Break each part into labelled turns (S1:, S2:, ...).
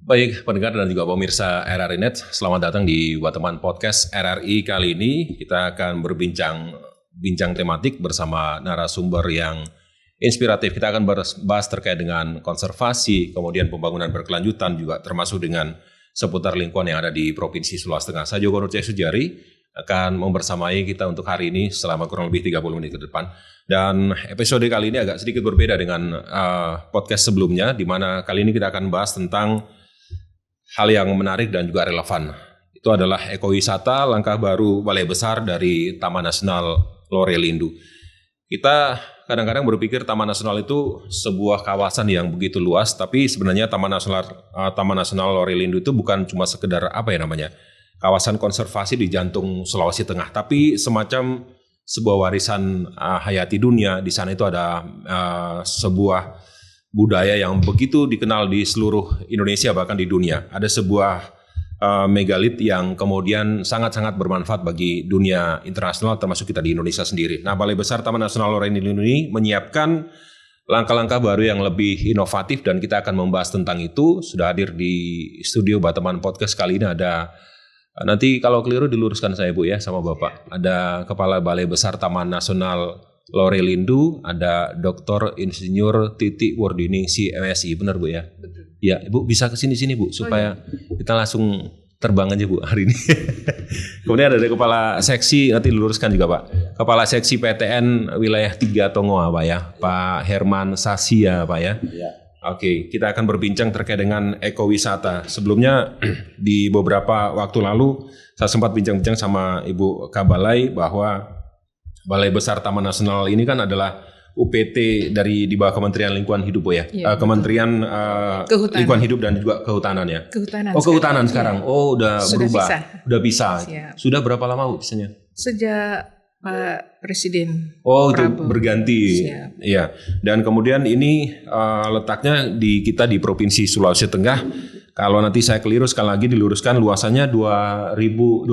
S1: Baik pendengar dan juga pemirsa RRI Net, selamat datang di Wateman Podcast RRI. Kali ini kita akan bincang tematik bersama narasumber yang inspiratif. Kita akan bahas terkait dengan konservasi, kemudian pembangunan berkelanjutan juga termasuk dengan seputar lingkungan yang ada di Provinsi Sulawesi Tengah. Saya Joko Nur Sujari akan membersamai kita untuk hari ini selama kurang lebih 30 menit ke depan. Dan episode kali ini agak sedikit berbeda dengan podcast sebelumnya, di mana kali ini kita akan bahas tentang hal yang menarik dan juga relevan. Itu adalah ekowisata, langkah baru Balai Besar dari Taman Nasional Lorelindu. Kita kadang-kadang berpikir Taman Nasional itu sebuah kawasan yang begitu luas, tapi sebenarnya Taman Nasional Lorelindu itu bukan cuma sekedar kawasan konservasi di jantung Sulawesi Tengah, tapi semacam sebuah warisan hayati dunia. Di sana itu ada sebuah budaya yang begitu dikenal di seluruh Indonesia, bahkan di dunia. Ada sebuah megalit yang kemudian sangat-sangat bermanfaat bagi dunia internasional, termasuk kita di Indonesia sendiri. Nah, Balai Besar Taman Nasional Lorelindu ini menyiapkan langkah-langkah baru yang lebih inovatif, dan kita akan membahas tentang itu. Sudah hadir di studio Wateman Podcast kali ini ada, nanti kalau keliru diluruskan saya Bu ya sama Bapak. Ada Kepala Balai Besar Taman Nasional Lorelindu, ada Dr. Insinyur Titi Wardini MSI, benar Bu ya? Betul. Ya, Ibu bisa kesini Bu supaya kita langsung terbang aja Bu hari ini. Kemudian ada Kepala Seksi, nanti diluruskan juga Pak. Kepala Seksi PTN Wilayah 3 Tongoa Pak ya, Pak Herman Sasia Pak ya. Oke, kita akan berbincang terkait dengan ekowisata. Sebelumnya di beberapa waktu lalu saya sempat bincang-bincang sama Ibu Kabalai bahwa Balai Besar Taman Nasional ini kan adalah UPT di bawah Kementerian Lingkungan Hidup ya, Kementerian Lingkungan Hidup dan juga Kehutanan ya. Kehutanan sekarang. Oh, udah sudah berubah, udah bisa. Sudah berapa lama Bu bisanya?
S2: Sejak Pak Presiden.
S1: Oh, itu berganti. Iya. Dan kemudian ini letaknya kita di Provinsi Sulawesi Tengah. Kalau nanti saya keliru sekali lagi diluruskan, luasannya 214.983.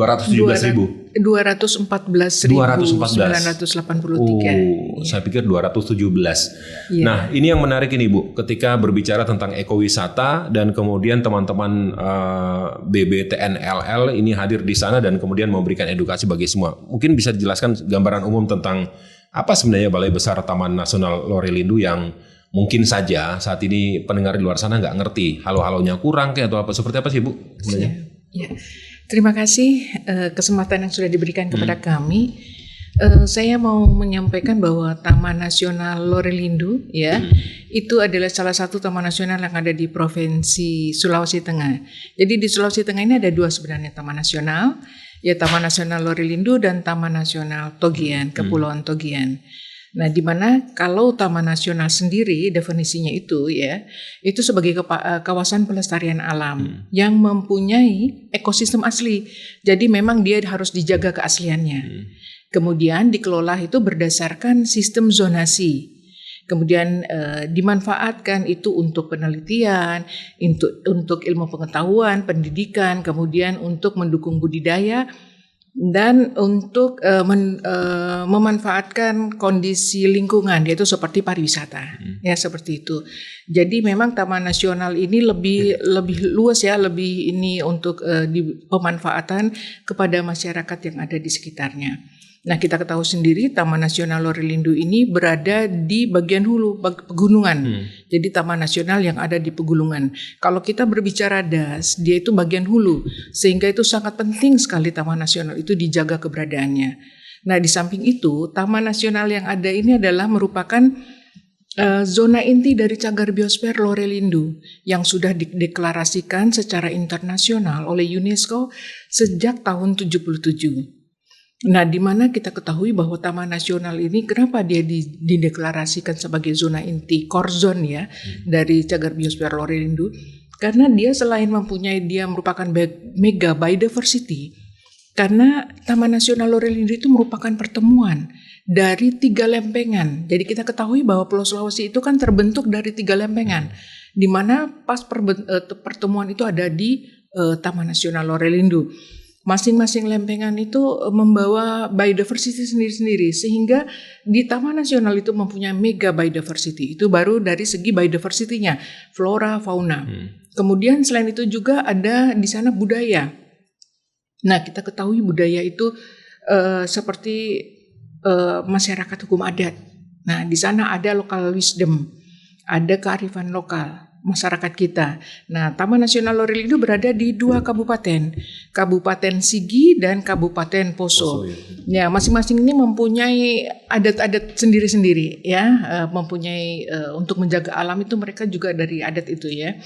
S1: Saya pikir 217. Nah, ini yang menarik ini Bu, ketika berbicara tentang ekowisata dan kemudian teman-teman BBTNLL ini hadir di sana dan kemudian memberikan edukasi bagi semua. Mungkin bisa dijelaskan gambaran umum tentang apa sebenarnya Balai Besar Taman Nasional Lorelindu yang mungkin saja saat ini pendengar di luar sana nggak ngerti, halo-halonya kurang kayak atau apa, seperti apa sih Bu?
S2: Ya. Terima kasih kesempatan yang sudah diberikan kepada kami. Saya mau menyampaikan bahwa Taman Nasional Lorelindu itu adalah salah satu taman nasional yang ada di Provinsi Sulawesi Tengah. Jadi di Sulawesi Tengah ini ada dua sebenarnya taman nasional, ya Taman Nasional Lorelindu dan Taman Nasional Togian, Kepulauan Togian. Nah, di mana kalau Taman Nasional sendiri definisinya itu sebagai kawasan pelestarian alam yang mempunyai ekosistem asli. Jadi memang dia harus dijaga keasliannya. Kemudian dikelola itu berdasarkan sistem zonasi. Kemudian dimanfaatkan itu untuk penelitian, untuk ilmu pengetahuan, pendidikan, kemudian untuk mendukung budidaya, dan untuk memanfaatkan kondisi lingkungan, yaitu seperti pariwisata, ya seperti itu. Jadi memang Taman Nasional ini lebih luas ya, lebih ini untuk pemanfaatan kepada masyarakat yang ada di sekitarnya. Nah, kita ketahui sendiri Taman Nasional Lorelindu ini berada di bagian hulu pegunungan. Jadi Taman Nasional yang ada di pegunungan. Kalau kita berbicara DAS, dia itu bagian hulu, sehingga itu sangat penting sekali Taman Nasional itu dijaga keberadaannya. Nah, di samping itu Taman Nasional yang ada ini adalah merupakan zona inti dari cagar biosfer Lorelindu yang sudah dideklarasikan secara internasional oleh UNESCO sejak tahun 77. Nah, di mana kita ketahui bahwa Taman Nasional ini kenapa dia dideklarasikan sebagai zona inti core zone dari cagar biosfer Lorelindu, karena dia selain dia merupakan mega biodiversity, karena Taman Nasional Lorelindu itu merupakan pertemuan dari 3 lempengan. Jadi kita ketahui bahwa Pulau Sulawesi itu kan terbentuk dari 3 lempengan, di mana pas pertemuan itu ada di Taman Nasional Lorelindu. Masing-masing lempengan itu membawa biodiversity sendiri-sendiri, sehingga di Taman Nasional itu mempunyai mega biodiversity. Itu baru dari segi biodiversity-nya, flora, fauna. Kemudian selain itu juga ada di sana budaya. Nah, kita ketahui budaya itu seperti masyarakat hukum adat. Nah, di sana ada local wisdom, ada kearifan lokal masyarakat kita. Nah, Taman Nasional Lorelindo berada di 2 kabupaten, Kabupaten Sigi dan Kabupaten Poso. Ya, masing-masing ini mempunyai adat-adat sendiri-sendiri, ya, mempunyai untuk menjaga alam itu mereka juga dari adat itu, ya.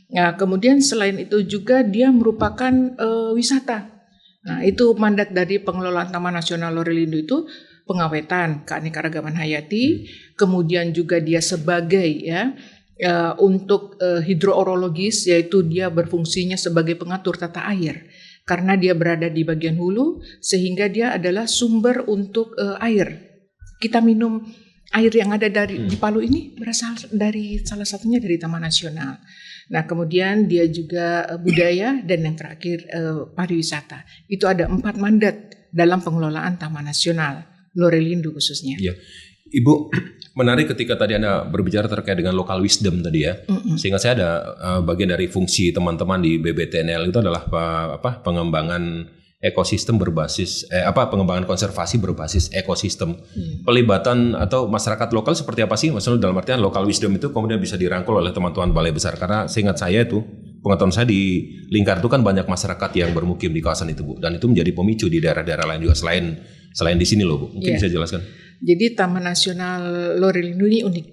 S2: Nah, kemudian selain itu juga dia merupakan wisata. Nah, itu mandat dari pengelolaan Taman Nasional Lorelindo itu pengawetan keanekaragaman hayati, kemudian juga dia sebagai untuk hidroorologis, yaitu dia berfungsinya sebagai pengatur tata air karena dia berada di bagian hulu sehingga dia adalah sumber untuk air. Kita minum air yang ada di Palu ini berasal dari salah satunya dari Taman Nasional. Nah, kemudian dia juga budaya dan yang terakhir pariwisata. Itu ada 4 mandat dalam pengelolaan Taman Nasional Lorelindo khususnya.
S1: Ya. Ibu, menarik ketika tadi Anda berbicara terkait dengan local wisdom tadi ya. Sehingga saya ada bagian dari fungsi teman-teman di BBTNL itu adalah pengembangan ekosistem berbasis pengembangan konservasi berbasis ekosistem. Pelibatan atau masyarakat lokal seperti apa sih? Maksudnya dalam artian local wisdom itu kemudian bisa dirangkul oleh teman-teman balai besar, karena seingat saya itu pengetahuan saya di Lingkar itu kan banyak masyarakat yang bermukim di kawasan itu, Bu, dan itu menjadi pemicu di daerah-daerah lain juga selain di sini loh, Bu. Mungkin bisa jelaskan.
S2: Jadi Taman Nasional Lorelindo ini unik.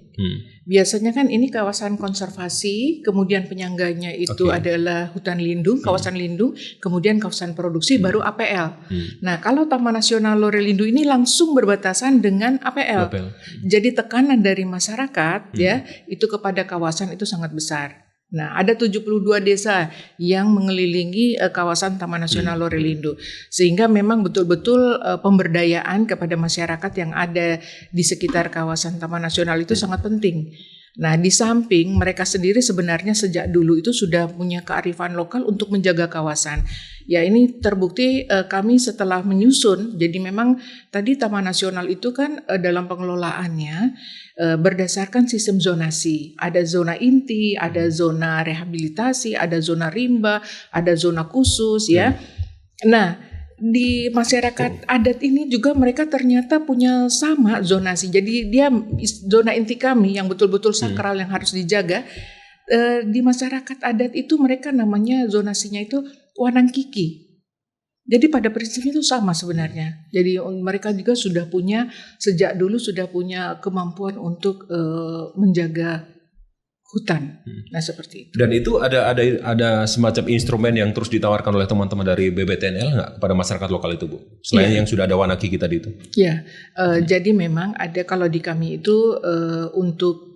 S2: Biasanya kan ini kawasan konservasi, kemudian penyangganya itu adalah hutan lindung, kawasan lindung, kemudian kawasan produksi, baru APL. Nah, kalau Taman Nasional Lorelindo ini langsung berbatasan dengan APL. Jadi tekanan dari masyarakat ya itu kepada kawasan itu sangat besar. Nah, ada 72 desa yang mengelilingi kawasan Taman Nasional Lorelindo. Sehingga memang betul-betul pemberdayaan kepada masyarakat yang ada di sekitar kawasan Taman Nasional itu sangat penting. Nah, di samping mereka sendiri sebenarnya sejak dulu itu sudah punya kearifan lokal untuk menjaga kawasan. Ya, ini terbukti kami setelah menyusun. Jadi memang tadi Taman Nasional itu kan dalam pengelolaannya berdasarkan sistem zonasi. Ada zona inti, ada zona rehabilitasi, ada zona rimba, ada zona khusus ya. Nah, di masyarakat adat ini juga mereka ternyata punya sama zonasi. Jadi dia zona inti kami yang betul-betul sakral yang harus dijaga. Di masyarakat adat itu mereka namanya zonasinya itu Wanang Kiki. Jadi pada prinsipnya itu sama sebenarnya. Jadi mereka juga sudah punya sejak dulu sudah punya kemampuan untuk menjaga hutan. Nah, seperti itu. Dan
S1: itu ada semacam instrumen yang terus ditawarkan oleh teman-teman dari BBTNL nggak kepada masyarakat lokal itu, Bu? Selain yang sudah ada Wanang Kiki tadi itu.
S2: Ya, jadi memang ada kalau di kami itu untuk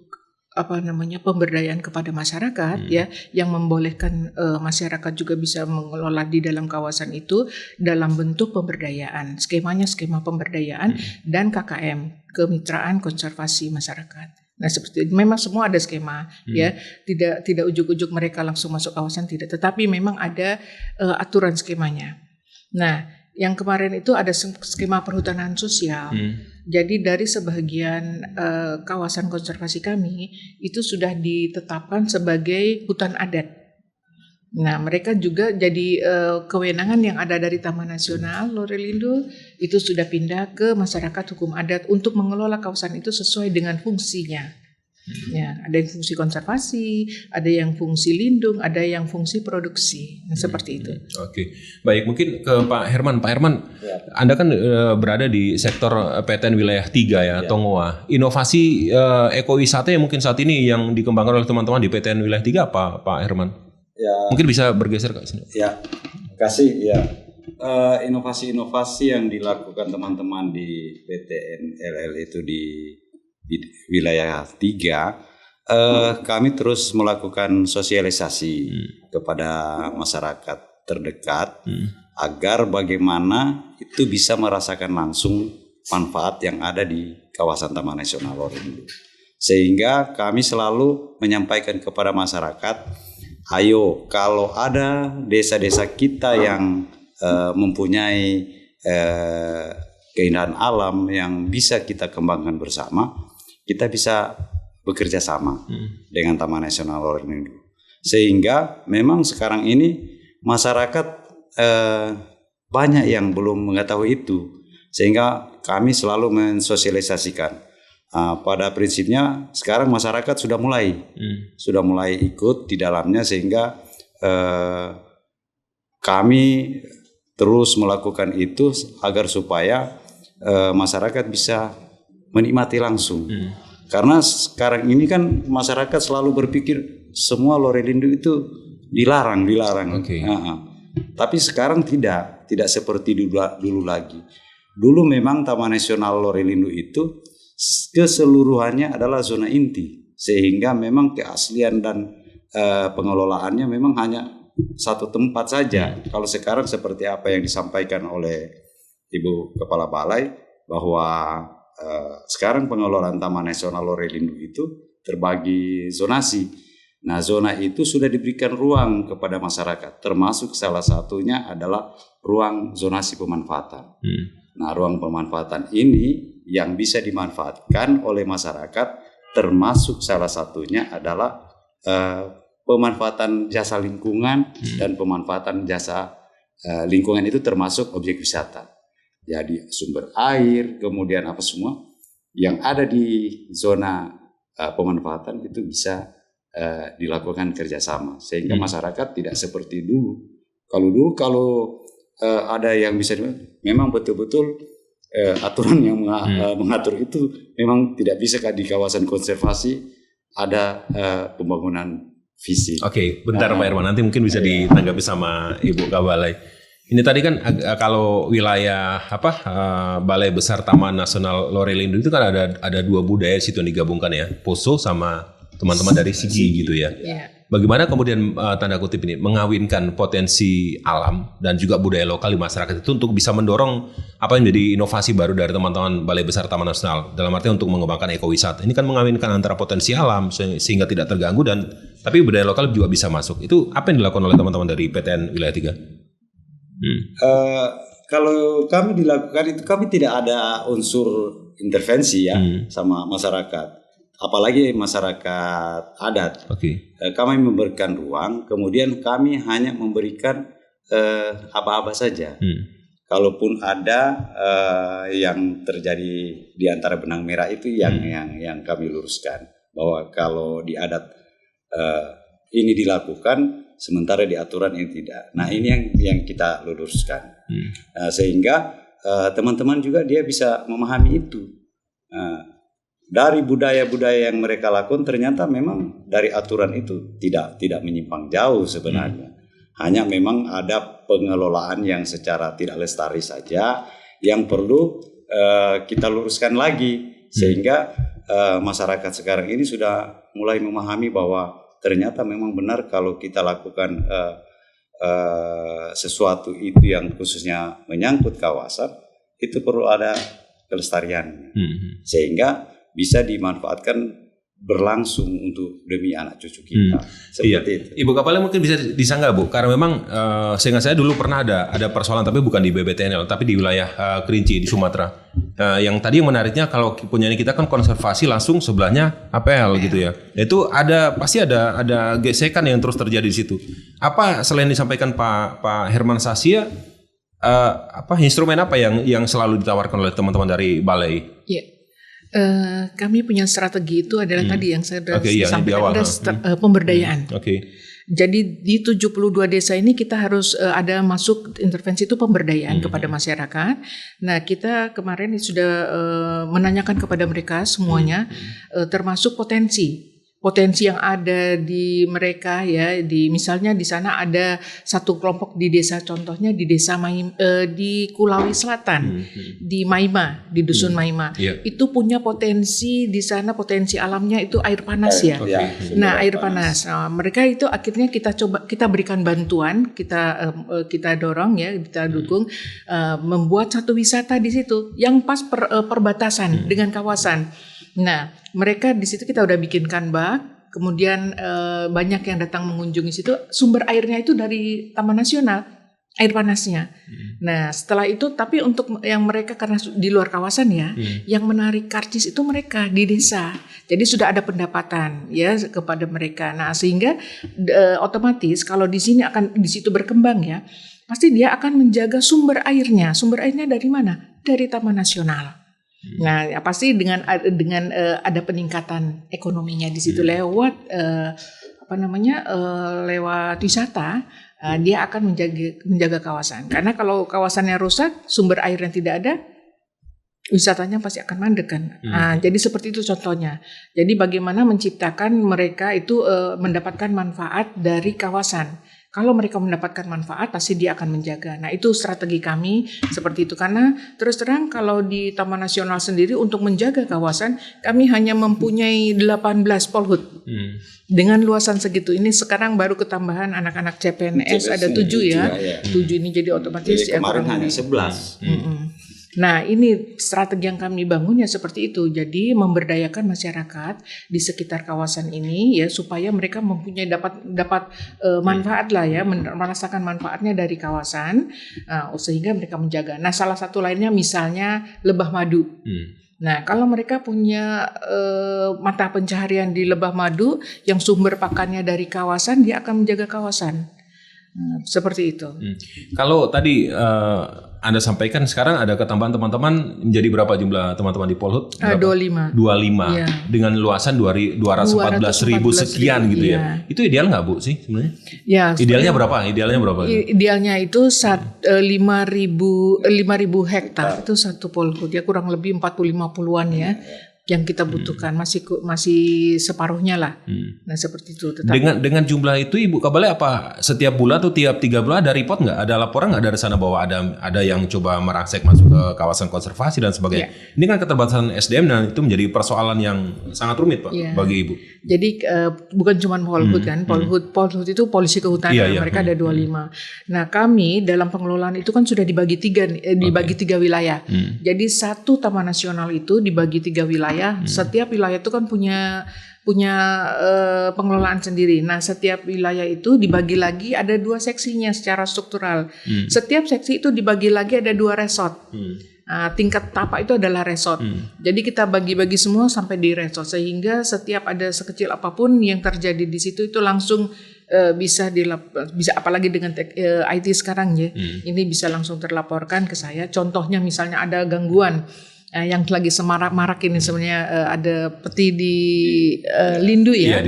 S2: pemberdayaan kepada masyarakat ya, yang membolehkan masyarakat juga bisa mengelola di dalam kawasan itu dalam bentuk pemberdayaan. Skemanya skema pemberdayaan dan KKM, kemitraan konservasi masyarakat. Nah, seperti itu. Memang semua ada skema ya, tidak ujuk-ujuk mereka langsung masuk kawasan, tidak, tetapi memang ada aturan skemanya. Nah, yang kemarin itu ada skema perhutanan sosial. Jadi dari sebagian kawasan konservasi kami itu sudah ditetapkan sebagai hutan adat. Nah, mereka juga jadi kewenangan yang ada dari Taman Nasional Lorelindo itu sudah pindah ke masyarakat hukum adat untuk mengelola kawasan itu sesuai dengan fungsinya. Ya, ada yang fungsi konservasi, ada yang fungsi lindung, ada yang fungsi produksi. Nah, seperti itu.
S1: Oke. Baik, mungkin ke Pak Herman. Pak Herman, Anda kan berada di sektor PTN wilayah 3 ya, Tongoa. Inovasi ekowisata yang mungkin saat ini yang dikembangkan oleh teman-teman di PTN wilayah 3 apa, Pak Herman? Ya. Mungkin bisa bergeser ke sini.
S3: Ya, kasih ya. Inovasi-inovasi yang dilakukan teman-teman di PTN LL itu di wilayah 3, kami terus melakukan sosialisasi kepada masyarakat terdekat agar bagaimana itu bisa merasakan langsung manfaat yang ada di kawasan Taman Nasional Lorelindo. Sehingga kami selalu menyampaikan kepada masyarakat, ayo kalau ada desa-desa kita yang mempunyai keindahan alam yang bisa kita kembangkan bersama, kita bisa bekerja sama dengan Taman Nasional Lorelindo. Sehingga memang sekarang ini masyarakat banyak yang belum mengetahui itu. Sehingga kami selalu mensosialisasikan. Pada prinsipnya sekarang masyarakat sudah mulai ikut di dalamnya, sehingga kami terus melakukan itu agar supaya masyarakat bisa menikmati langsung. Karena sekarang ini kan masyarakat selalu berpikir semua Lorelindo itu dilarang.
S1: Okay.
S3: Tapi sekarang tidak seperti dulu lagi. Dulu memang Taman Nasional Lorelindo itu keseluruhannya adalah zona inti, sehingga memang keaslian dan pengelolaannya memang hanya satu tempat saja. Kalau sekarang seperti apa yang disampaikan oleh Ibu Kepala Balai, bahwa sekarang pengelolaan Taman Nasional Lorelindo itu terbagi zonasi. Nah, zona itu sudah diberikan ruang kepada masyarakat, termasuk salah satunya adalah ruang zonasi pemanfaatan. Nah, ruang pemanfaatan ini yang bisa dimanfaatkan oleh masyarakat, termasuk salah satunya adalah pemanfaatan jasa lingkungan dan pemanfaatan jasa lingkungan itu termasuk objek wisata. Jadi sumber air, kemudian apa semua yang ada di zona pemanfaatan itu bisa dilakukan kerjasama, sehingga masyarakat tidak seperti dulu. Kalau ada yang bisa memang betul-betul aturan yang mengatur itu memang tidak bisa di kawasan konservasi ada pembangunan fisik.
S1: Oke, bentar Pak Herman, nanti mungkin bisa ditanggapi sama Ibu Kabalai. Ini tadi kan kalau wilayah Balai Besar Taman Nasional Lorelindo itu kan ada dua budaya situ yang digabungkan ya, Poso sama teman-teman dari Sigi gitu ya. Bagaimana kemudian tanda kutip ini mengawinkan potensi alam dan juga budaya lokal di masyarakat itu untuk bisa mendorong apa yang menjadi inovasi baru dari teman-teman Balai Besar Taman Nasional dalam arti untuk mengembangkan ekowisata. Ini kan mengawinkan antara potensi alam sehingga tidak terganggu dan tapi budaya lokal juga bisa masuk. Itu apa yang dilakukan oleh teman-teman dari PTN Wilayah 3?
S3: Kalau kami dilakukan itu, kami tidak ada unsur intervensi ya sama masyarakat, apalagi masyarakat adat. Kami memberikan ruang, kemudian kami hanya memberikan apa-apa saja. Kalaupun ada yang terjadi di antara benang merah itu yang kami luruskan, bahwa kalau di adat ini dilakukan, sementara di aturan ini tidak. Nah, ini yang kita luruskan. Sehingga teman-teman juga dia bisa memahami itu. Dari budaya-budaya yang mereka lakukan, ternyata memang dari aturan itu tidak menyimpang jauh sebenarnya. Hanya memang ada pengelolaan yang secara tidak lestari saja yang perlu kita luruskan lagi, sehingga masyarakat sekarang ini sudah mulai memahami bahwa ternyata memang benar kalau kita lakukan sesuatu itu yang khususnya menyangkut kawasan, itu perlu ada kelestarian, sehingga bisa dimanfaatkan berlangsung untuk demi anak cucu kita. Seperti itu.
S1: Ibu Kapalnya mungkin bisa disanggah Bu, karena memang seingat saya dulu pernah ada persoalan, tapi bukan di BBTNL, tapi di wilayah Kerinci di Sumatera. Yang tadi yang menariknya kalau punyanya kita kan konservasi, langsung sebelahnya APL gitu ya. Itu pasti ada gesekan yang terus terjadi di situ. Apa selain disampaikan Pak Herman Sassia, instrumen apa yang selalu ditawarkan oleh teman-teman dari Balai?
S2: Iya. Kami punya strategi itu adalah tadi yang saya sampaikan, ada pemberdayaan. Jadi di 72 desa ini kita harus ada masuk intervensi itu pemberdayaan kepada masyarakat. Nah, kita kemarin sudah menanyakan kepada mereka semuanya, termasuk potensi yang ada di mereka ya, misalnya di sana ada satu kelompok di desa, contohnya di desa di Kulawi Selatan, di Maima, di dusun Maima, itu punya potensi di sana, potensi alamnya itu air panas ya. Nah, air panas. Nah, mereka itu akhirnya kita berikan bantuan, kita dorong ya, kita dukung membuat satu wisata di situ yang pas perbatasan dengan kawasan. Nah, mereka di situ kita udah bikinkan bak, kemudian banyak yang datang mengunjungi situ. Sumber airnya itu dari Taman Nasional. air panasnya. Nah setelah itu, tapi untuk yang mereka karena di luar kawasan ya, yang menarik karcis itu mereka di desa. Jadi sudah ada pendapatan ya kepada mereka. Nah sehingga otomatis kalau di situ berkembang ya, pasti dia akan menjaga sumber airnya. Sumber airnya dari mana? Dari Taman Nasional. Nah ya, pasti dengan ada peningkatan ekonominya di situ lewat lewat wisata. Dia akan menjaga kawasan. Karena kalau kawasannya rusak, sumber air yang tidak ada, wisatanya pasti akan mandek kan. Jadi seperti itu contohnya. Jadi bagaimana menciptakan mereka itu mendapatkan manfaat dari kawasan. Kalau mereka mendapatkan manfaat, pasti dia akan menjaga. Nah itu strategi kami seperti itu. Karena terus terang kalau di Taman Nasional sendiri untuk menjaga kawasan, kami hanya mempunyai 18 polhut. Dengan luasan segitu. Ini sekarang baru ketambahan anak-anak CPNS ada 7 ya. 7 ini jadi otomatis.
S3: Jadi kemarin hanya 11.
S2: Nah ini strategi yang kami bangun ya seperti itu. Jadi memberdayakan masyarakat di sekitar kawasan ini ya supaya mereka mempunyai dapat manfaat lah ya, merasakan manfaatnya dari kawasan sehingga mereka menjaga. Nah salah satu lainnya misalnya lebah madu. Nah kalau mereka punya mata pencaharian di lebah madu yang sumber pakannya dari kawasan, dia akan menjaga kawasan. Seperti itu.
S1: Kalau tadi Anda sampaikan sekarang ada ketambahan teman-teman menjadi berapa jumlah teman-teman di Polhut?
S2: 25.
S1: 25 ya. Dengan luasan 214.000 sekian gitu ya. Itu ideal nggak Bu sih sebenarnya? Ya. Idealnya berapa?
S2: Idealnya itu 5.000 hektar itu satu Polhut ya, kurang lebih 40-50-an ya. Yang kita butuhkan masih separuhnya lah. Nah seperti itu.
S1: Dengan jumlah itu Ibu Kabale apa setiap bulan atau tiap 3 bulan ada report nggak? Ada laporan nggak dari sana bahwa ada yang coba merangsek masuk ke kawasan konservasi dan sebagainya? Ini kan keterbatasan SDM dan itu menjadi persoalan yang sangat rumit Pak bagi Ibu. Jadi
S2: bukan cuma Polhut kan, Polhut itu polisi kehutanan, mereka ada 25. Nah kami dalam pengelolaan itu kan sudah dibagi 3 wilayah. Jadi satu Taman Nasional itu dibagi 3 wilayah. Setiap wilayah itu kan punya pengelolaan sendiri. Nah, setiap wilayah itu dibagi lagi ada 2 seksinya secara struktural. Setiap seksi itu dibagi lagi ada 2 resort. Tingkat tapak itu adalah resort. Jadi kita bagi-bagi semua sampai di resort sehingga setiap ada sekecil apapun yang terjadi di situ itu langsung bisa apalagi dengan IT sekarang ya. Ini bisa langsung terlaporkan ke saya. Contohnya misalnya ada gangguan yang lagi semarak-marak ini sebenarnya ada peti di Lindu ya.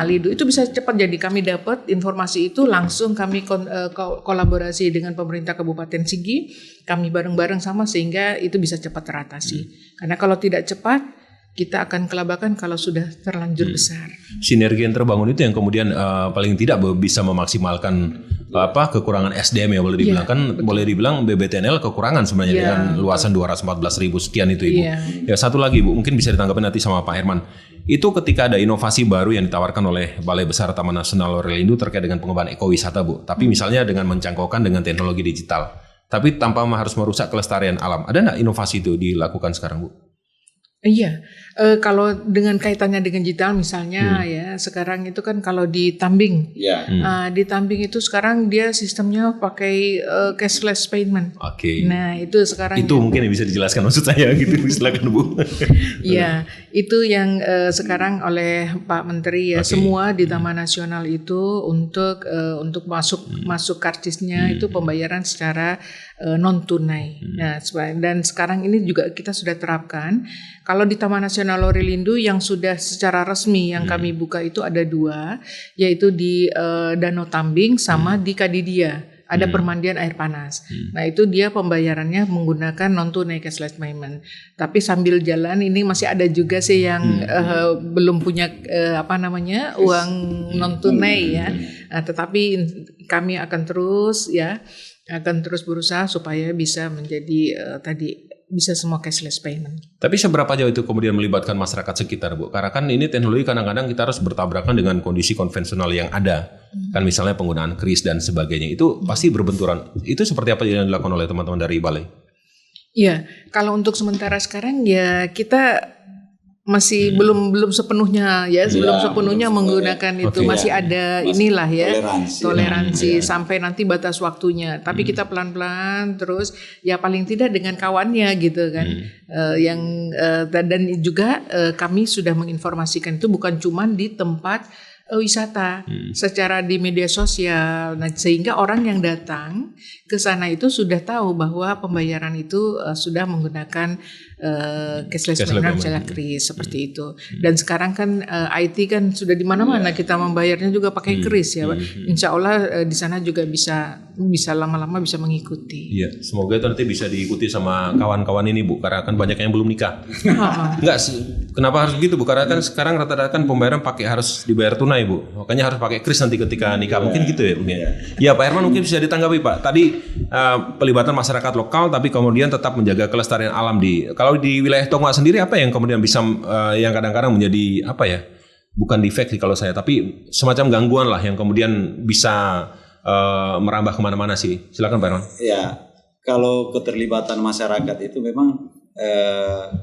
S2: Lindu itu bisa cepat, jadi kami dapat informasi itu langsung kami kolaborasi dengan pemerintah Kabupaten Sigi, kami bareng-bareng sama sehingga itu bisa cepat teratasi. Karena kalau tidak cepat kita akan kelabakan kalau sudah terlanjur besar.
S1: Sinergi yang terbangun itu yang kemudian paling tidak bisa memaksimalkan kekurangan SDM ya boleh dibilang boleh dibilang BBTNL kekurangan sebenarnya dengan luasan 214.000 sekian itu Ibu. Ya satu lagi Bu, mungkin bisa ditanggapi nanti sama Pak Herman. Itu ketika ada inovasi baru yang ditawarkan oleh Balai Besar Taman Nasional Lorelindo terkait dengan pengembangan ekowisata Bu. Tapi misalnya dengan mencangkokkan dengan teknologi digital. Tapi tanpa harus merusak kelestarian alam. Ada nggak inovasi itu dilakukan sekarang Bu?
S2: Iya, kalau dengan kaitannya dengan digital misalnya ya sekarang itu kan kalau di Tambing, di Tambing itu sekarang dia sistemnya pakai cashless payment. Nah itu sekarang
S1: itu mungkin bisa dijelaskan maksud saya gitu, silakan Bu.
S2: Iya, itu yang sekarang oleh Pak Menteri ya semua di Taman Nasional itu untuk masuk karcisnya itu pembayaran secara non tunai. Nah dan sekarang ini juga kita sudah terapkan. Kalau di Taman Nasional Lorelindo yang sudah secara resmi yang kami buka itu ada 2, yaitu di Danau Tambing sama di Kadidia. Ada permandian air panas. Nah itu dia pembayarannya menggunakan non tunai cashless payment. Tapi sambil jalan ini masih ada juga sih yang belum punya uang non tunai ya. Tetapi kami akan terus berusaha supaya bisa menjadi bisa semua cashless payment.
S1: Tapi seberapa jauh itu kemudian melibatkan masyarakat sekitar Bu? Karena kan ini teknologi kadang-kadang kita harus bertabrakan dengan kondisi konvensional yang ada. Kan misalnya penggunaan kris dan sebagainya itu pasti berbenturan. Itu seperti apa yang dilakukan oleh teman-teman dari Balai?
S2: Iya, kalau untuk sementara sekarang ya kita masih belum sepenuhnya ya, belum sepenuhnya menggunakan itu, masih ada inilah ya toleransi sampai nanti batas waktunya. Tapi kita pelan-pelan terus ya, paling tidak dengan kawannya gitu kan, dan juga kami sudah menginformasikan itu bukan cuma di tempat wisata, secara di media sosial. Nah, sehingga orang yang datang ke sana itu sudah tahu bahwa pembayaran itu sudah menggunakan cashless payment secara kris seperti itu. Dan sekarang kan IT kan sudah di mana-mana, kita membayarnya juga pakai kris ya. Insya Allah di sana juga bisa lama-lama bisa mengikuti.
S1: Iya, semoga itu nanti bisa diikuti sama kawan-kawan ini Bu, karena kan banyak yang belum nikah. Enggak, kenapa harus begitu Bu? Karena kan sekarang rata-rata kan pembayaran harus dibayar tunai Bu. Makanya harus pakai kris nanti ketika nikah. Mungkin gitu ya Bu. Ya Pak Herman mungkin bisa ditanggapi Pak. Tadi pelibatan masyarakat lokal tapi kemudian tetap menjaga kelestarian alam kalau di wilayah Tonga sendiri apa yang kemudian bisa yang kadang-kadang menjadi apa ya? Bukan defek sih kalau saya, tapi semacam gangguan lah yang kemudian bisa merambah kemana-mana sih. Silakan Pak Herman.
S3: Ya, kalau keterlibatan masyarakat itu memang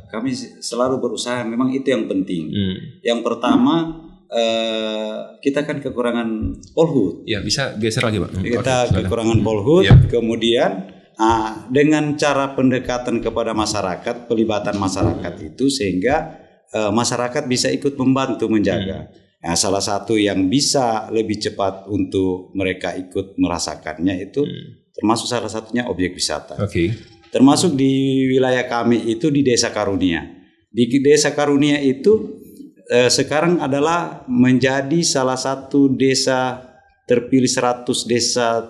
S3: kami selalu berusaha, memang itu yang penting. Yang pertama kita kan kekurangan polhut.
S1: Ya, bisa geser lagi Pak.
S3: Kita kekurangan polhut, kemudian dengan cara pendekatan kepada masyarakat, pelibatan masyarakat itu sehingga masyarakat bisa ikut membantu menjaga. Nah, salah satu yang bisa lebih cepat untuk mereka ikut merasakannya itu termasuk salah satunya objek wisata. Termasuk di wilayah kami itu di Desa Karunia. Di Desa Karunia itu sekarang adalah menjadi salah satu desa terpilih 100 desa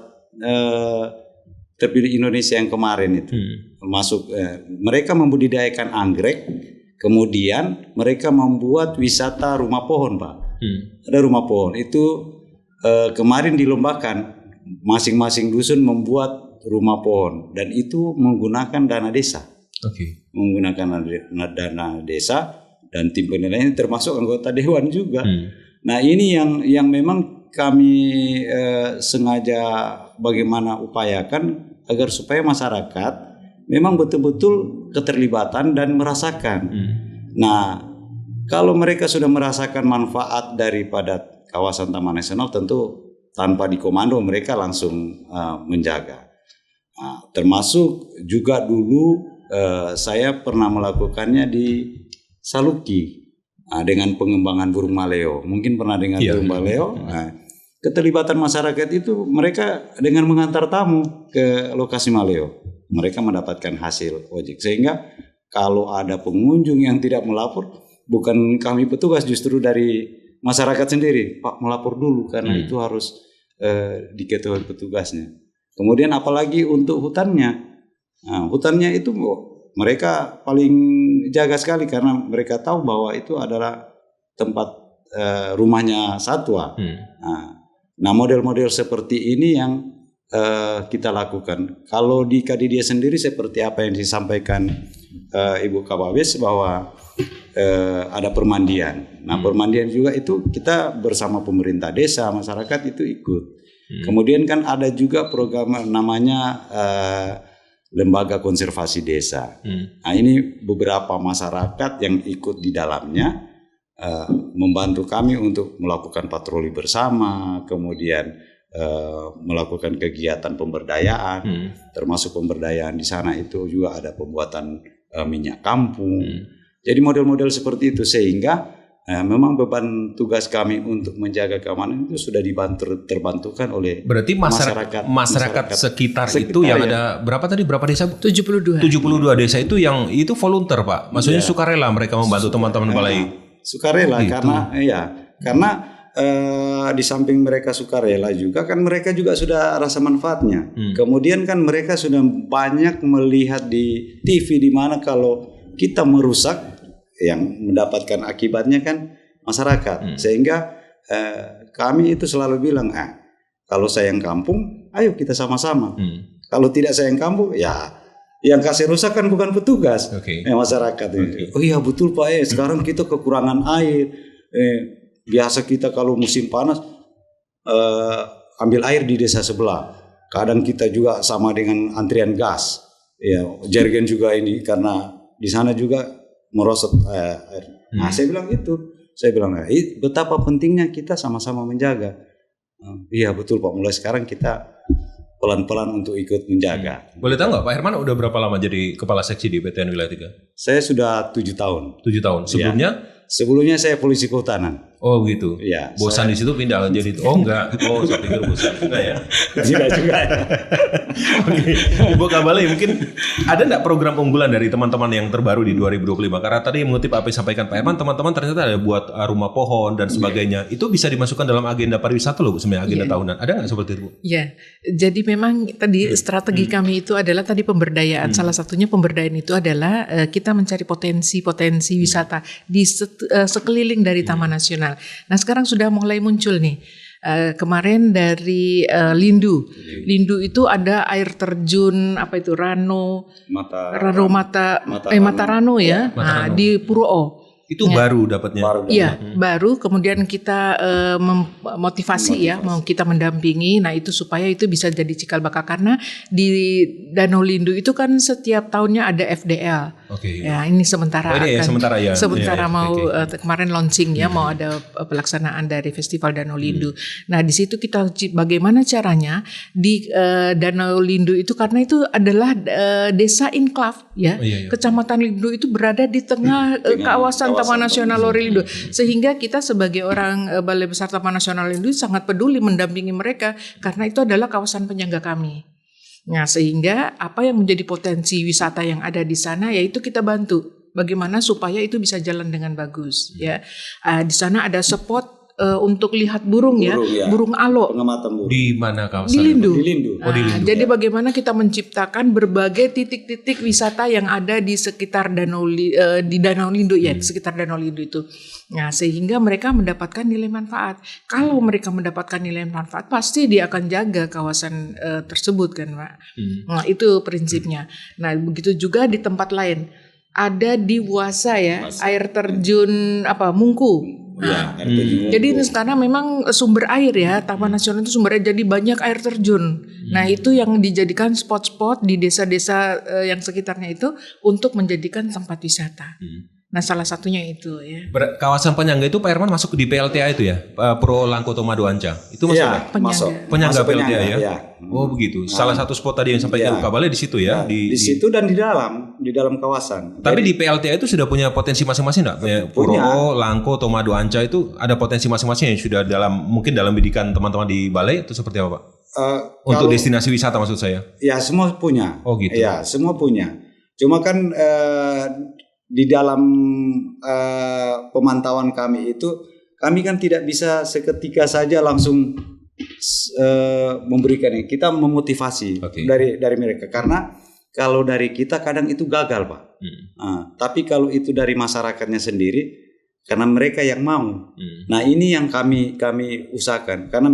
S3: terpilih Indonesia yang kemarin itu. Masuk mereka membudidayakan anggrek, kemudian mereka membuat wisata rumah pohon Pak. Ada rumah pohon itu kemarin dilombakan, masing-masing dusun membuat rumah pohon dan itu menggunakan dana desa. Menggunakan dana desa dan tim penilaian termasuk anggota dewan juga. Nah ini yang memang kami sengaja bagaimana upayakan agar supaya masyarakat memang betul-betul keterlibatan dan merasakan. Nah kalau mereka sudah merasakan manfaat daripada kawasan Taman Nasional, tentu tanpa dikomando mereka langsung menjaga. Nah, termasuk juga dulu saya pernah melakukannya di Saluki dengan pengembangan burung maleo. Mungkin pernah dengar burung maleo. Nah, keterlibatan masyarakat itu mereka dengan mengantar tamu ke lokasi maleo, mereka mendapatkan hasil ojek. Sehingga kalau ada pengunjung yang tidak melapor, bukan kami petugas, justru dari masyarakat sendiri, Pak melapor dulu karena itu harus diketahui petugasnya. Kemudian apalagi untuk hutannya, nah, hutannya itu mereka paling jaga sekali karena mereka tahu bahwa itu adalah tempat rumahnya satwa. Nah model-model seperti ini yang kita lakukan. Kalau di Kadidia sendiri seperti apa yang disampaikan Ibu Kababes bahwa ada permandian. Nah permandian juga itu kita bersama pemerintah desa, masyarakat itu ikut. Kemudian kan ada juga program namanya Lembaga Konservasi Desa. Nah ini beberapa masyarakat yang ikut di dalamnya membantu kami untuk melakukan patroli bersama, kemudian melakukan kegiatan pemberdayaan, termasuk pemberdayaan di sana itu juga ada pembuatan minyak kampung. Jadi model-model seperti itu sehingga memang beban tugas kami untuk menjaga keamanan itu sudah terbantukan oleh
S1: berarti masyarakat sekitar itu yang ada berapa desa?
S2: 72
S1: desa itu yang itu volunteer Pak. Maksudnya sukarela mereka membantu teman-teman balai.
S3: Sukarela karena di samping mereka sukarela juga kan mereka juga sudah rasa manfaatnya. Kemudian kan mereka sudah banyak melihat di TV di mana kalau kita merusak yang mendapatkan akibatnya kan masyarakat. Sehingga kami itu selalu bilang kalau sayang kampung ayo kita sama-sama. Kalau tidak sayang kampung ya yang kasih rusak kan bukan petugas, masyarakat. Oh iya betul Pak, sekarang kita kekurangan air. Biasa kita kalau musim panas ambil air di desa sebelah. Kadang kita juga sama dengan antrian gas. Ya, Jergen juga ini karena di sana juga merosot air. Nah, saya bilang betapa pentingnya kita sama-sama menjaga. Iya betul Pak, mulai sekarang kita pelan-pelan untuk ikut menjaga.
S1: Boleh tahu nggak Pak Herman udah berapa lama jadi kepala seksi di PTN Wilayah 3?
S3: Saya sudah 7 tahun.
S1: 7 tahun. Sebelumnya?
S3: Ya. Sebelumnya saya polisi kehutanan.
S1: Oh gitu.
S3: Iya.
S1: Bosan di situ pindah jadi enggak. Oh saya pikir bosan enggak ya.
S3: Tidak juga.
S1: Oke. Ibu Kabale mungkin ada enggak program unggulan dari teman-teman yang terbaru di 2025? Karena tadi mengutip apa yang disampaikan Pak Herman, teman-teman ternyata ada buat rumah pohon dan sebagainya. Itu bisa dimasukkan dalam agenda pariwisata loh Bu, sebenarnya agenda tahunan. Ada enggak seperti itu Bu?
S2: Iya. Jadi memang tadi strategi kami itu adalah tadi pemberdayaan. Salah satunya pemberdayaan itu adalah kita mencari potensi wisata di sekeliling dari Taman Nasional. Nah sekarang sudah mulai muncul nih. Kemarin dari Lindu itu ada air terjun Mata Rano ya. Nah, di Puro.
S1: Itu baru dapatnya.
S2: Iya, baru kemudian kita motivasi ya, mau kita mendampingi. Nah, itu supaya itu bisa jadi cikal bakal karena di Danau Lindu itu kan setiap tahunnya ada FDL.
S1: Oke.
S2: Ya, ini sementara
S1: sementara
S2: mau kemarin launching ya, mau ada pelaksanaan dari Festival Danau Lindu. Nah, di situ kita bagaimana caranya di Danau Lindu itu karena itu adalah desa enklave ya. Kecamatan Lindu itu berada di tengah kawasan Taman Nasional Lore-Lindu, sehingga kita sebagai orang Balai Besar Taman Nasional Lindu sangat peduli mendampingi mereka karena itu adalah kawasan penyangga kami. Nah, sehingga apa yang menjadi potensi wisata yang ada di sana yaitu kita bantu bagaimana supaya itu bisa jalan dengan bagus ya. Di sana ada spot untuk lihat burung alo.
S3: Pengamatan burung.
S1: Di mana kawasan?
S2: Di Lindu. Jadi bagaimana kita menciptakan berbagai titik-titik wisata yang ada di sekitar Danau Lindu ya, di sekitar Danau Lindu itu. Nah, sehingga mereka mendapatkan nilai manfaat. Kalau mereka mendapatkan nilai manfaat, pasti dia akan jaga kawasan tersebut kan, Pak. Nah, itu prinsipnya. Nah, begitu juga di tempat lain. Ada di Wasa ya, air terjun Mungku. Jadi karena memang sumber air ya, Taman Nasional itu sumber air, jadi banyak air terjun. Nah, itu yang dijadikan spot-spot di desa-desa yang sekitarnya itu untuk menjadikan tempat wisata. Nah, salah satunya itu ya.
S1: Kawasan penyangga itu Pak Herman masuk di PLTA itu ya, Pro Langkoto Madu Anca. Itu masuk penyangga PLTA ya. Oh begitu. Salah satu spot tadi yang sampaikan Ibu Kabale di situ ya.
S3: Di situ dan di dalam kawasan.
S1: Tapi di PLTA itu sudah punya potensi masing-masing enggak? Pro Langkoto Madu Anca itu ada potensi masing-masing yang sudah mungkin dalam bidikan teman-teman di balai itu seperti apa Pak? Untuk destinasi wisata maksud saya.
S3: Ya semua punya.
S1: Oh gitu.
S3: Ya semua punya. Cuma kan di dalam pemantauan kami itu, kami kan tidak bisa seketika saja langsung memberikan ini. Kita memotivasi dari mereka, karena kalau dari kita kadang itu gagal Pak. Tapi kalau itu dari masyarakatnya sendiri, karena mereka yang mau. Nah ini yang kami usahakan, karena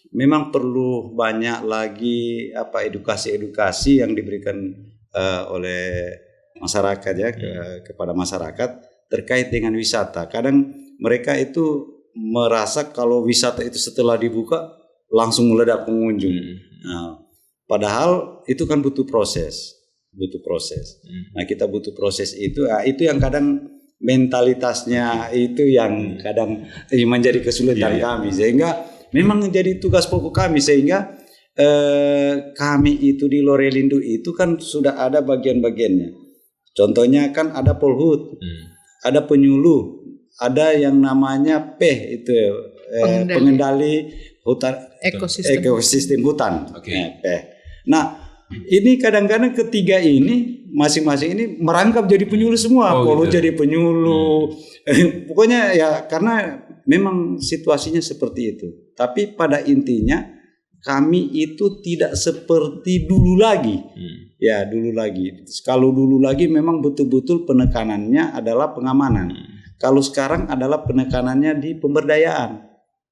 S3: memang perlu banyak lagi edukasi yang diberikan oleh masyarakat ya kepada masyarakat terkait dengan wisata. Kadang mereka itu merasa kalau wisata itu setelah dibuka langsung meledak pengunjung. Nah, padahal itu kan butuh proses. Nah, kita butuh proses itu. Itu yang kadang mentalitasnya itu yang kadang menjadi kesulitan kami, sehingga memang menjadi tugas pokok kami, sehingga kami itu di Lore-Lindu itu kan sudah ada bagian-bagiannya. Contohnya kan ada Polhut, ada penyuluh, ada yang namanya itu pengendali hutan ekosistem hutan. Nah, ini kadang-kadang ketiga ini masing-masing ini merangkap jadi penyuluh semua. Polhut jadi penyuluh. Pokoknya ya karena memang situasinya seperti itu. Tapi pada intinya kami itu tidak seperti dulu lagi. Ya, dulu lagi. Kalau dulu lagi memang betul-betul penekanannya adalah pengamanan. Kalau sekarang adalah penekanannya di pemberdayaan.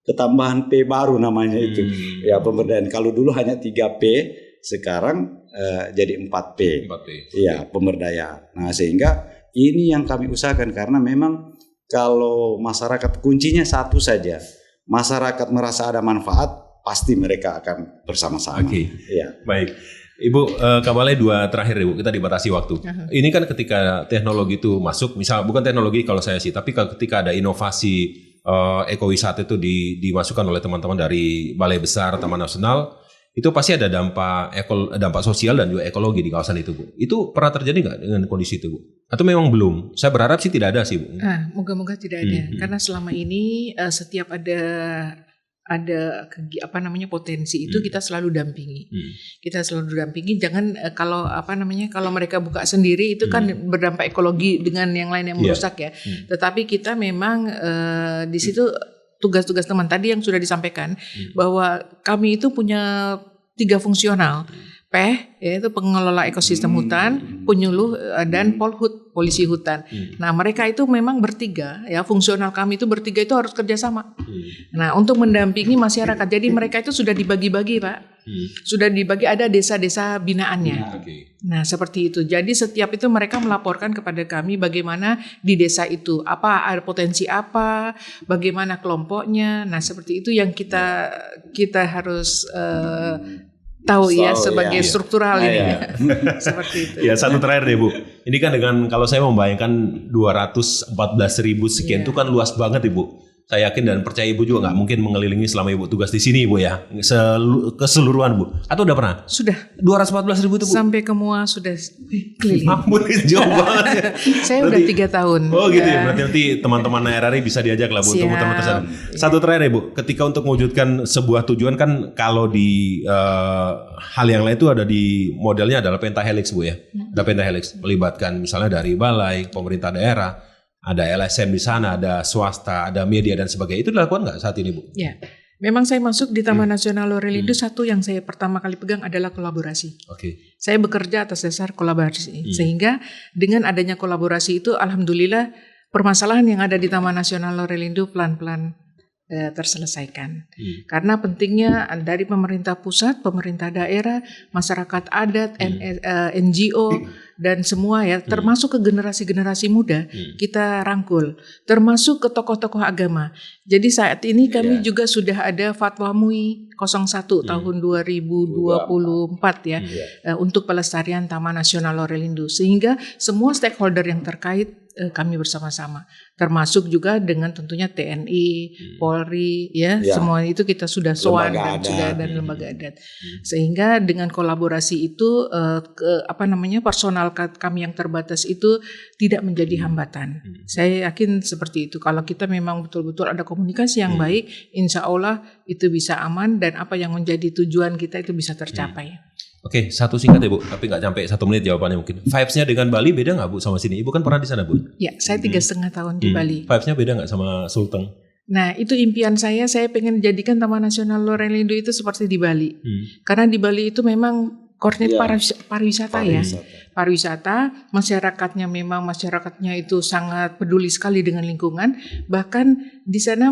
S3: Ketambahan P baru namanya itu. Ya, pemberdayaan. Kalau dulu hanya 3P, sekarang jadi 4P. Ya, pemberdayaan. Nah, sehingga ini yang kami usahakan, karena memang kalau masyarakat kuncinya satu saja. Masyarakat merasa ada manfaat, pasti mereka akan bersama-sama.
S1: Ya. Baik. Ibu, Kabalai dua terakhir Ibu, kita dibatasi waktu. Ini kan ketika teknologi itu masuk, misal bukan teknologi kalau saya sih, tapi ketika ada inovasi ekowisata itu dimasukkan oleh teman-teman dari Balai Besar Taman Nasional, itu pasti ada dampak sosial dan juga ekologi di kawasan itu, Bu. Itu pernah terjadi nggak dengan kondisi itu, Bu? Atau memang belum? Saya berharap sih tidak ada sih, Bu.
S2: Moga-moga tidak ada, karena selama ini setiap ada potensi itu kita selalu dampingi. Kita selalu dampingi. Jangan kalau mereka buka sendiri itu kan berdampak ekologi dengan yang lain yang merusak ya. Tetapi kita memang di situ tugas-tugas teman tadi yang sudah disampaikan bahwa kami itu punya 3 fungsional. Yaitu pengelola ekosistem hutan, penyuluh dan polhut, polisi hutan. Nah, mereka itu memang bertiga ya, fungsional kami itu bertiga itu harus kerjasama. Nah, untuk mendampingi masyarakat. Jadi mereka itu sudah dibagi-bagi, Pak. Sudah dibagi, ada desa-desa binaannya. Nah, seperti itu. Jadi setiap itu mereka melaporkan kepada kami bagaimana di desa itu, ada potensi apa, bagaimana kelompoknya. Nah, seperti itu yang kita harus tahu ya sebagai struktural ini. Seperti itu.
S1: Ya, satu terakhir deh Bu. Ini kan kalau saya membayangkan 214.000 sekian itu kan luas banget Ibu. Saya yakin dan percaya Ibu juga nggak mungkin mengelilingi selama Ibu tugas di sini Ibu ya. Keseluruhan Bu. Atau udah pernah?
S2: Sudah.
S1: 214.000 itu Bu?
S2: Sampai ke Mua sudah keliling.
S1: Ampun, jauh banget.
S2: Saya udah 3 tahun.
S1: Oh gitu ya. Berarti nanti teman-teman RRI bisa diajak lah Bu untuk muter-muter sana. Satu terakhir ya Bu. Ketika untuk mewujudkan sebuah tujuan kan kalau di hal yang lain itu ada di modelnya adalah pentahelix Bu ya. Ada pentahelix melibatkan misalnya dari balai, pemerintah daerah, ada LSM di sana, ada swasta, ada media dan sebagainya. Itu dilakukan nggak saat ini Bu?
S2: Ya, memang saya masuk di Taman Nasional Lorelindo, satu yang saya pertama kali pegang adalah kolaborasi. Saya bekerja atas dasar kolaborasi. Sehingga dengan adanya kolaborasi itu alhamdulillah permasalahan yang ada di Taman Nasional Lorelindo pelan-pelan terselesaikan. Karena pentingnya dari pemerintah pusat, pemerintah daerah, masyarakat adat, NGO dan semua ya, termasuk ke generasi-generasi muda kita rangkul, termasuk ke tokoh-tokoh agama. Jadi saat ini kami juga sudah ada Fatwa MUI 01 tahun 2024 ya, untuk pelestarian Taman Nasional Lorelindo, sehingga semua stakeholder yang terkait kami bersama-sama, termasuk juga dengan tentunya TNI, Polri, semua itu kita sudah sowan dan lembaga adat, sehingga dengan kolaborasi itu personal kami yang terbatas itu tidak menjadi hambatan. Saya yakin seperti itu. Kalau kita memang betul-betul ada komunikasi yang baik, insya Allah itu bisa aman dan apa yang menjadi tujuan kita itu bisa tercapai.
S1: Oke, satu singkat ya Bu, tapi nggak sampai 1 menit jawabannya mungkin. Vibes-nya dengan Bali beda nggak Bu sama sini? Ibu kan pernah di sana Bu?
S2: Ya, saya 3,5 tahun di Bali.
S1: Vibes-nya beda nggak sama Sulteng?
S2: Nah, itu impian saya pengen jadikan Taman Nasional Lorelindo itu seperti di Bali. Karena di Bali itu memang koordinat pariwisata ya. Pariwisata, masyarakatnya itu sangat peduli sekali dengan lingkungan. Bahkan di sana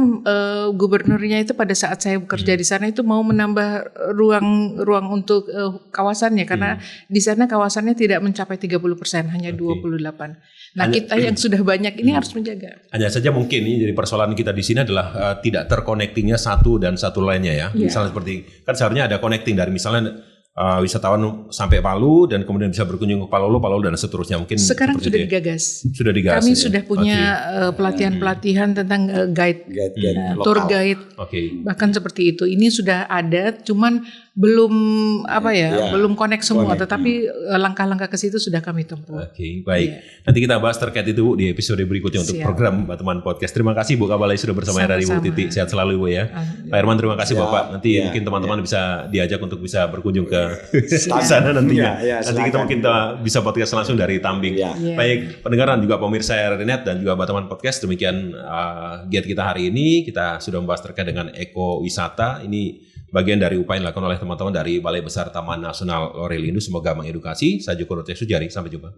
S2: gubernurnya itu pada saat saya bekerja di sana itu mau menambah ruang untuk kawasannya, karena di sana kawasannya tidak mencapai 30%, hanya 28%. Nah, kita yang sudah banyak ini harus menjaga. Hanya
S1: saja mungkin ini jadi persoalan kita di sini adalah tidak terkonektingnya satu dan satu lainnya ya. Misalnya seperti kan seharusnya ada connecting dari misalnya wisatawan sampai Palu dan kemudian bisa berkunjung ke Palu dan seterusnya mungkin.
S2: Sekarang sudah digagas.
S1: Sudah digagas.
S2: Kami sudah punya pelatihan-pelatihan tentang guide, tour guide. Bahkan seperti itu. Ini sudah ada, cuman belum belum connect semua, tetapi langkah-langkah ke situ sudah kami tempuh.
S1: Baik. Nanti kita bahas terkait itu Bu di episode berikutnya untuk program Teman Podcast. Terima kasih Bu Kabalai sudah bersama RRI Bu Titi. Sehat selalu Bu ya. Pak Herman terima kasih Bapak. Nanti mungkin teman-teman bisa diajak untuk bisa berkunjung ke sana nantinya. Nanti kita mungkin bisa podcast langsung dari Tambing. Baik, pendengar dan juga pemirsa RRI.net dan juga Teman Podcast, demikian giat kita hari ini. Kita sudah membahas terkait dengan ekowisata. Ini bagian dari upaya yang dilakukan oleh teman-teman dari Balai Besar Taman Nasional Lorelindo. Semoga mengedukasi. Saya Joko Rote Sujari. Sampai jumpa.